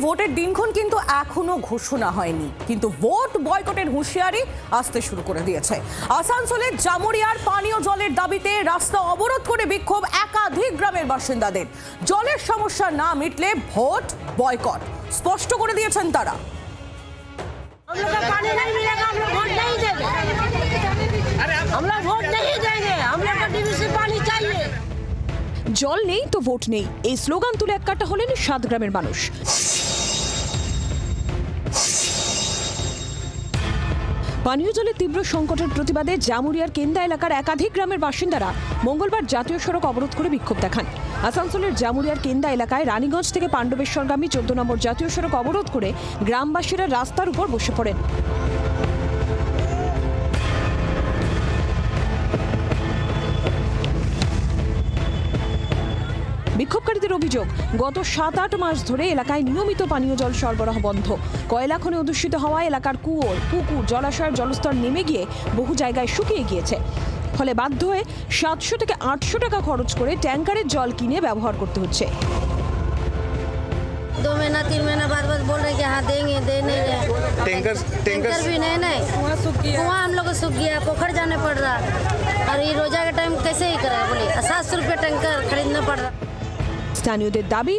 ভোটের দিনক্ষণ কিন্তু এখনো ঘোষণা হয়নি, কিন্তু ভোট বয়কটের হুঁশিয়ারি আসতে শুরু করে দিয়েছে। আসানসোলের জামুরিয়ার পানীয় জলের দাবিতে রাস্তা অবরোধ করে বিক্ষোভ একাধিক গ্রামের বাসিন্দাদের। জলের সমস্যা না মিটলে ভোট বয়কট স্পষ্ট করে দিয়েছেন তারা। জল নেই তো ভোট নেই, এই স্লোগান তুলে এককাট্টা হলেন 7 গ্রামের মানুষ। পানীয় জলের তীব্র সংকটের প্রতিবাদে জামুরিয়ার কেন্দা এলাকার একাধিক গ্রামের বাসিন্দারা মঙ্গলবার জাতীয় সড়ক অবরোধ করে বিক্ষোভ দেখান। আসানসোলের জামুরিয়ার কেন্দা এলাকায় রানীগঞ্জ থেকে পাণ্ডবেশ্বরগামী 14 নম্বর জাতীয় সড়ক অবরোধ করে গ্রামবাসীরা রাস্তার উপর বসে পড়েন। বিক্ষোভকারীদের অভিযোগ, গত 7-8 মাস ধরে এলাকায় নিয়মিত পানীয় জল সরবরাহ বন্ধ। কয়লা খনি অধ্যুষিত হওয়ায় এলাকার কুয়ো, পুকুর, জলাশয়ের জলস্তর নেমে গিয়ে বহু জায়গায় শুকিয়ে গিয়েছে। ফলে বাধ্য হয়ে 700 থেকে 800 টাকা খরচ করে ট্যাঙ্কারের জল কিনে ব্যবহার করতে হচ্ছে। 2 महीना 3 महीना बाद बोल रहे कि हाँ देंगे, दे नहीं रहे। टैंकर भी नहीं कुआं हम लोग को सूख गया, पोखर जाने पड़ रहा। और ये रोजा के टाइम कैसे ही करे बोले, 700 रुपये टैंकर खरीदना पड़ रहा। স্থানীয়দের দাবি,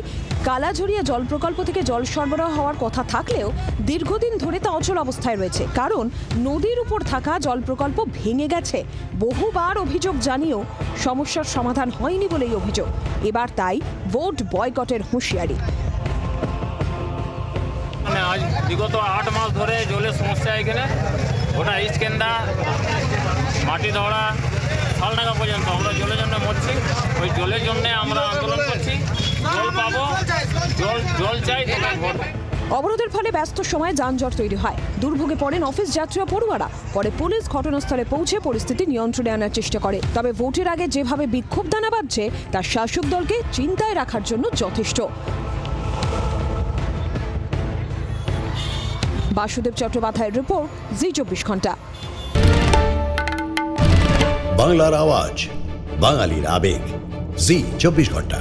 কালাঝরিয়া জল প্রকল্প থেকে জল সরবরাহ হওয়ার কথা থাকলেও দীর্ঘদিন ধরে তা অচল অবস্থায় রয়েছে, কারণ নদীর উপর থাকা জল প্রকল্প ভেঙে গেছে। বহুবার অভিযোগ জানিয়েও সমস্যার সমাধান হয়নি বলেই অভিযোগ। এবার তাই ভোট বয়কটের হুঁশিয়ারি। আজ বিগত 8 মাস ধরে জলের সমস্যা এখানে, ওটা ইস্টকেন্দা, মাটি ধরা, শালডাঙ্গা পর্যন্ত আমরা জলের জন্য মরছি। ওই জলের জন্য আমরা আন্দোলন করছি, জল পাবো, জল চাই। অবরোধের ফলে ব্যস্ত সময়ে যানজট তৈরি হয়, দুর্ভোগে পড়েন অফিস যাত্রী ও পড়ুয়ারা। পরে পুলিশ ঘটনাস্থলে পৌঁছে পরিস্থিতি নিয়ন্ত্রণে আনার চেষ্টা করে। তবে ভোটের আগে যেভাবে বিক্ষোভ দানা বাঁধছে তা শাসক দলকে চিন্তায় রাখার জন্য যথেষ্ট। বাসুদেব চট্টোপাধ্যায়ের রিপোর্ট, জি 24 ঘন্টা। বাংলার আওয়াজ, বাঙালির আবেগ, জি 24 ঘন্টা।